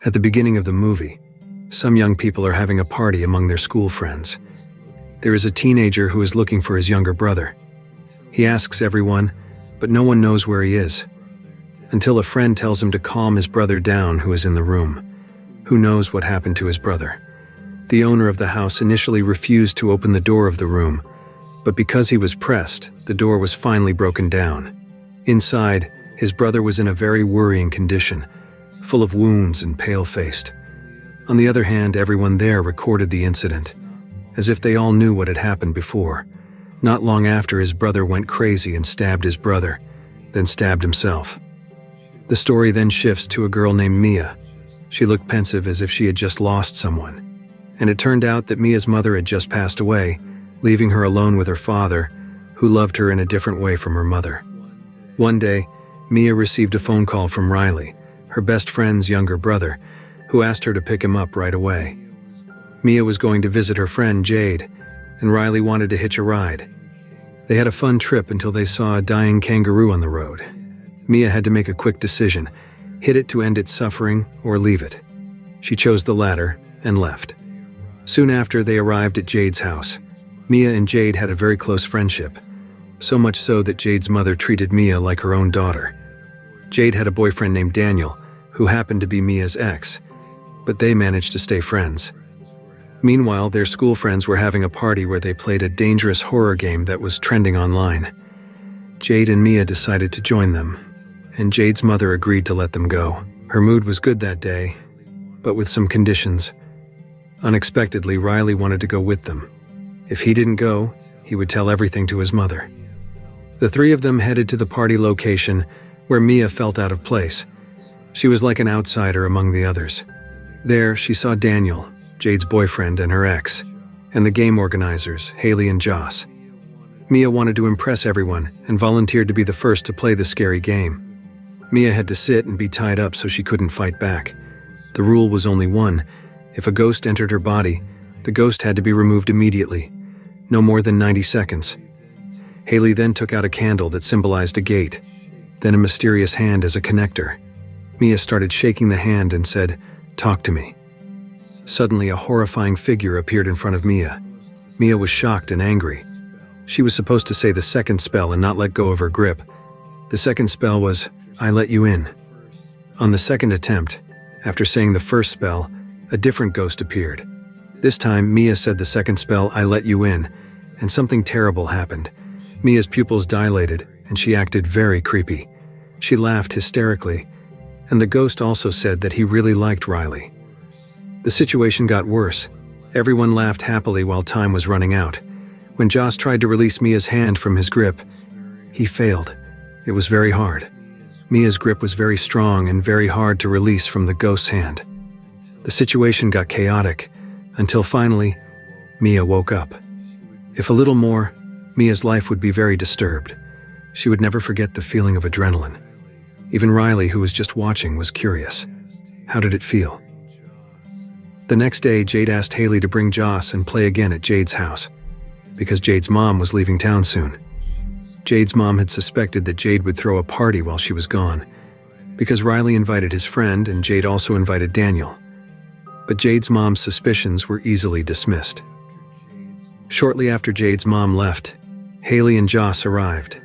At the beginning of the movie, some young people are having a party among their school friends. There is a teenager who is looking for his younger brother. He asks everyone, but no one knows where he is. Until a friend tells him to calm his brother down who is in the room. Who knows what happened to his brother? The owner of the house initially refused to open the door of the room, but because he was pressed, the door was finally broken down. Inside, his brother was in a very worrying condition, full of wounds and pale-faced. On the other hand, everyone there recorded the incident, as if they all knew what had happened before. Not long after, his brother went crazy and stabbed his brother, then stabbed himself. The story then shifts to a girl named Mia. She looked pensive as if she had just lost someone. And it turned out that Mia's mother had just passed away, leaving her alone with her father, who loved her in a different way from her mother. One day, Mia received a phone call from Riley, her best friend's younger brother, who asked her to pick him up right away. Mia was going to visit her friend Jade, and Riley wanted to hitch a ride. They had a fun trip until they saw a dying kangaroo on the road. Mia had to make a quick decision, hit it to end its suffering or leave it. She chose the latter and left. Soon after, they arrived at Jade's house. Mia and Jade had a very close friendship, so much so that Jade's mother treated Mia like her own daughter. Jade had a boyfriend named Daniel, who happened to be Mia's ex, but they managed to stay friends. Meanwhile, their school friends were having a party where they played a dangerous horror game that was trending online. Jade and Mia decided to join them, and Jade's mother agreed to let them go. Her mood was good that day, but with some conditions. Unexpectedly, Riley wanted to go with them. If he didn't go, he would tell everything to his mother. The three of them headed to the party location, where Mia felt out of place. She was like an outsider among the others. There, she saw Daniel, Jade's boyfriend, and her ex, and the game organizers, Haley and Joss. Mia wanted to impress everyone and volunteered to be the first to play the scary game. Mia had to sit and be tied up so she couldn't fight back. The rule was only one: if a ghost entered her body, the ghost had to be removed immediately, no more than 90 seconds. Haley then took out a candle that symbolized a gate, then a mysterious hand as a connector. Mia started shaking the hand and said, "Talk to me." Suddenly, a horrifying figure appeared in front of Mia. Mia was shocked and angry. She was supposed to say the second spell and not let go of her grip. The second spell was, "I let you in." On the second attempt, after saying the first spell, a different ghost appeared. This time, Mia said the second spell, "I let you in," and something terrible happened. Mia's pupils dilated, and she acted very creepy. She laughed hysterically, and the ghost also said that he really liked Riley. The situation got worse. Everyone laughed happily while time was running out. When Joss tried to release Mia's hand from his grip, he failed. It was very hard. Mia's grip was very strong and very hard to release from the ghost's hand. The situation got chaotic, until finally, Mia woke up. If a little more, Mia's life would be very disturbed. She would never forget the feeling of adrenaline. Even Riley, who was just watching, was curious. How did it feel? The next day, Jade asked Haley to bring Joss and play again at Jade's house, because Jade's mom was leaving town soon. Jade's mom had suspected that Jade would throw a party while she was gone, because Riley invited his friend and Jade also invited Daniel. But Jade's mom's suspicions were easily dismissed. Shortly after Jade's mom left, Haley and Joss arrived.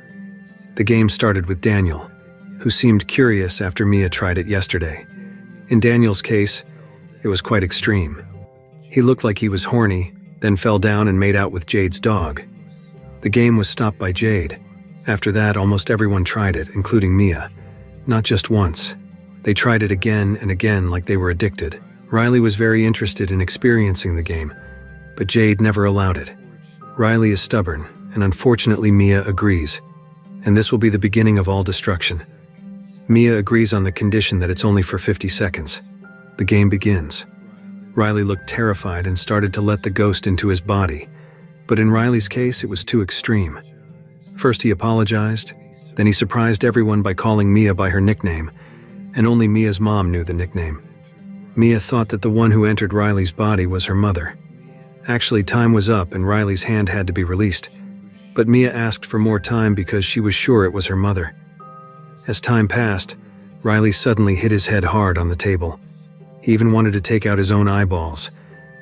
The game started with Daniel, who seemed curious after Mia tried it yesterday. In Daniel's case, it was quite extreme. He looked like he was horny, then fell down and made out with Jade's dog. The game was stopped by Jade. After that, almost everyone tried it, including Mia. Not just once. They tried it again and again like they were addicted. Riley was very interested in experiencing the game, but Jade never allowed it. Riley is stubborn, and unfortunately Mia agrees. And this will be the beginning of all destruction. Mia agrees on the condition that it's only for 50 seconds. The game begins. Riley looked terrified and started to let the ghost into his body. But in Riley's case, it was too extreme. First he apologized, then he surprised everyone by calling Mia by her nickname, and only Mia's mom knew the nickname. Mia thought that the one who entered Riley's body was her mother. Actually, time was up and Riley's hand had to be released, but Mia asked for more time because she was sure it was her mother. As time passed, Riley suddenly hit his head hard on the table. He even wanted to take out his own eyeballs.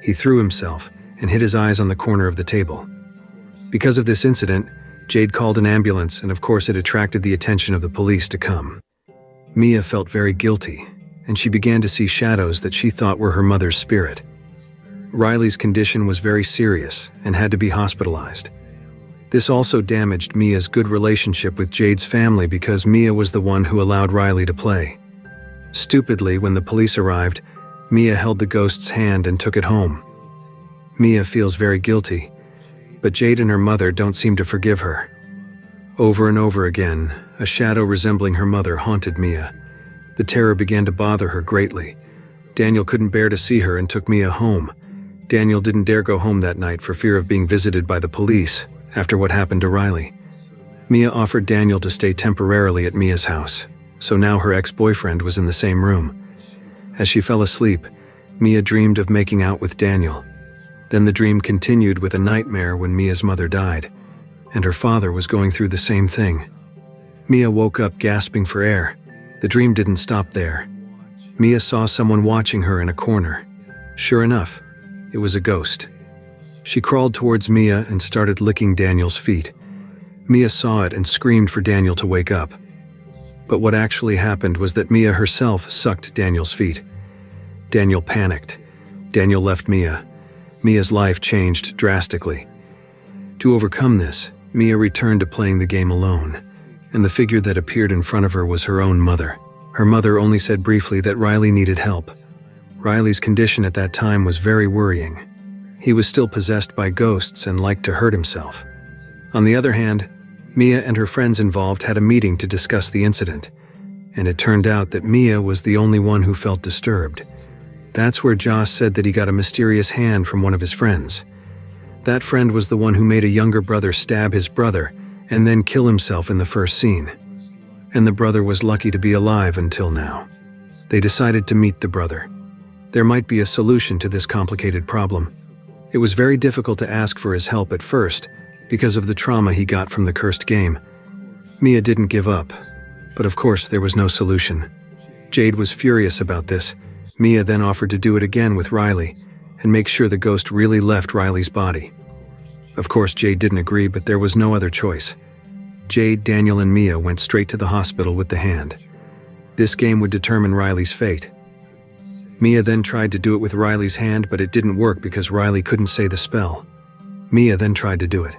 He threw himself and hit his eyes on the corner of the table. Because of this incident, Jade called an ambulance, and of course it attracted the attention of the police to come. Mia felt very guilty, and she began to see shadows that she thought were her mother's spirit. Riley's condition was very serious and had to be hospitalized. This also damaged Mia's good relationship with Jade's family because Mia was the one who allowed Riley to play. Stupidly, when the police arrived, Mia held the ghost's hand and took it home. Mia feels very guilty, but Jade and her mother don't seem to forgive her. Over and over again, a shadow resembling her mother haunted Mia. The terror began to bother her greatly. Daniel couldn't bear to see her and took Mia home. Daniel didn't dare go home that night for fear of being visited by the police after what happened to Riley. Mia offered Daniel to stay temporarily at Mia's house, so now her ex-boyfriend was in the same room. As she fell asleep, Mia dreamed of making out with Daniel. Then the dream continued with a nightmare when Mia's mother died, and her father was going through the same thing. Mia woke up gasping for air. The dream didn't stop there. Mia saw someone watching her in a corner. Sure enough, it was a ghost. She crawled towards Mia and started licking Daniel's feet. Mia saw it and screamed for Daniel to wake up. But what actually happened was that Mia herself sucked Daniel's feet. Daniel panicked. Daniel left Mia. Mia's life changed drastically. To overcome this, Mia returned to playing the game alone, and the figure that appeared in front of her was her own mother. Her mother only said briefly that Riley needed help. Riley's condition at that time was very worrying. He was still possessed by ghosts and liked to hurt himself. On the other hand, Mia and her friends involved had a meeting to discuss the incident, and it turned out that Mia was the only one who felt disturbed. That's where Joss said that he got a mysterious hand from one of his friends. That friend was the one who made a younger brother stab his brother and then kill himself in the first scene. And the brother was lucky to be alive until now. They decided to meet the brother. There might be a solution to this complicated problem. It was very difficult to ask for his help at first because of the trauma he got from the cursed game. Mia didn't give up, but of course there was no solution. Jade was furious about this. Mia then offered to do it again with Riley and make sure the ghost really left Riley's body. Of course, Jade didn't agree, but there was no other choice. Jade, Daniel, and Mia went straight to the hospital with the hand. This game would determine Riley's fate. Mia then tried to do it with Riley's hand, but it didn't work because Riley couldn't say the spell. Mia then tried to do it.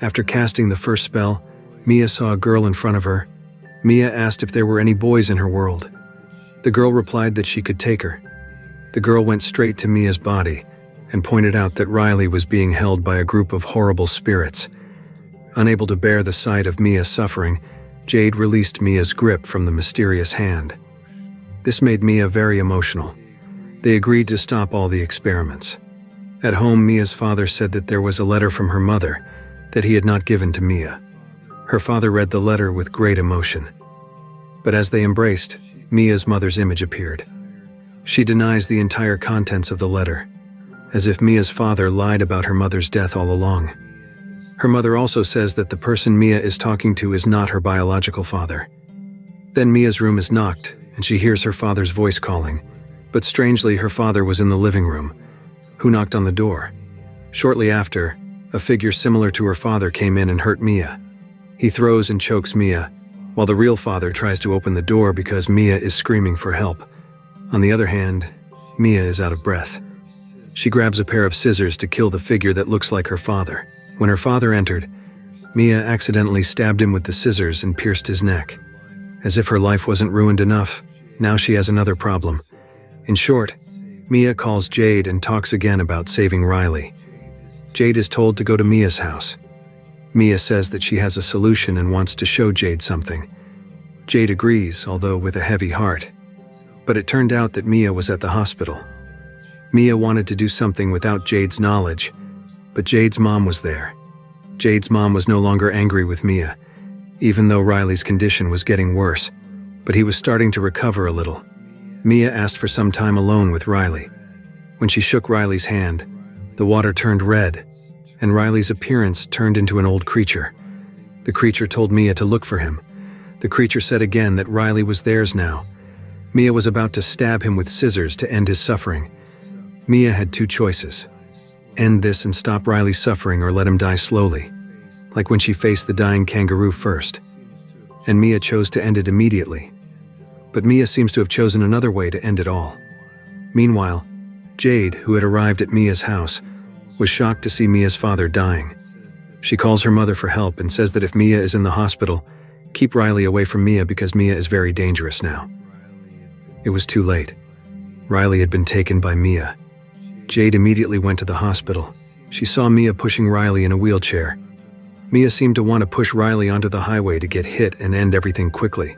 After casting the first spell, Mia saw a girl in front of her. Mia asked if there were any boys in her world. The girl replied that she could take her. The girl went straight to Mia's body and pointed out that Riley was being held by a group of horrible spirits. Unable to bear the sight of Mia suffering, Jade released Mia's grip from the mysterious hand. This made Mia very emotional. They agreed to stop all the experiments. At home, Mia's father said that there was a letter from her mother that he had not given to Mia. Her father read the letter with great emotion. But as they embraced, Mia's mother's image appeared. She denies the entire contents of the letter, as if Mia's father lied about her mother's death all along. Her mother also says that the person Mia is talking to is not her biological father. Then Mia's room is knocked, and she hears her father's voice calling. But strangely, her father was in the living room, who knocked on the door. Shortly after, a figure similar to her father came in and hurt Mia. He throws and chokes Mia, while the real father tries to open the door because Mia is screaming for help. On the other hand, Mia is out of breath. She grabs a pair of scissors to kill the figure that looks like her father. When her father entered, Mia accidentally stabbed him with the scissors and pierced his neck. As if her life wasn't ruined enough, now she has another problem. In short, Mia calls Jade and talks again about saving Riley. Jade is told to go to Mia's house. Mia says that she has a solution and wants to show Jade something. Jade agrees, although with a heavy heart. But it turned out that Mia was at the hospital. Mia wanted to do something without Jade's knowledge, but Jade's mom was there. Jade's mom was no longer angry with Mia, even though Riley's condition was getting worse, but he was starting to recover a little. Mia asked for some time alone with Riley. When she shook Riley's hand, the water turned red, and Riley's appearance turned into an old creature. The creature told Mia to look for him. The creature said again that Riley was theirs now. Mia was about to stab him with scissors to end his suffering. Mia had two choices: end this and stop Riley's suffering, or let him die slowly, like when she faced the dying kangaroo first. And Mia chose to end it immediately. But Mia seems to have chosen another way to end it all. Meanwhile, Jade, who had arrived at Mia's house, was shocked to see Mia's father dying. She calls her mother for help and says that if Mia is in the hospital, keep Riley away from Mia because Mia is very dangerous now. It was too late. Riley had been taken by Mia. Jade immediately went to the hospital. She saw Mia pushing Riley in a wheelchair. Mia seemed to want to push Riley onto the highway to get hit and end everything quickly.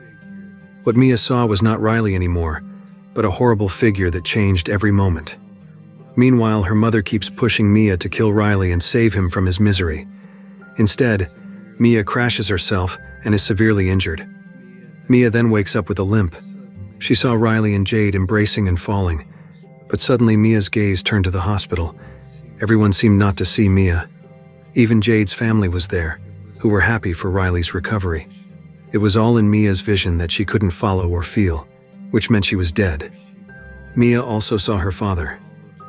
What Mia saw was not Riley anymore, but a horrible figure that changed every moment. Meanwhile, her mother keeps pushing Mia to kill Riley and save him from his misery. Instead, Mia crashes herself and is severely injured. Mia then wakes up with a limp. She saw Riley and Jade embracing and falling, but suddenly Mia's gaze turned to the hospital. Everyone seemed not to see Mia. Even Jade's family was there, who were happy for Riley's recovery. It was all in Mia's vision that she couldn't follow or feel, which meant she was dead. Mia also saw her father,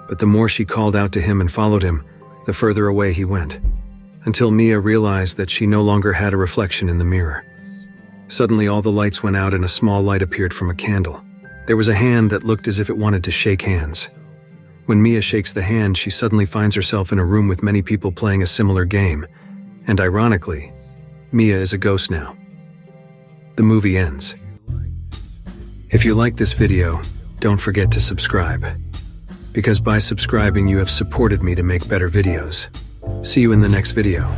but the more she called out to him and followed him, the further away he went, until Mia realized that she no longer had a reflection in the mirror. Suddenly all the lights went out and a small light appeared from a candle. There was a hand that looked as if it wanted to shake hands. When Mia shakes the hand, she suddenly finds herself in a room with many people playing a similar game, and ironically, Mia is a ghost now. The movie ends. If you like this video, don't forget to subscribe, because by subscribing you have supported me to make better videos. See you in the next video.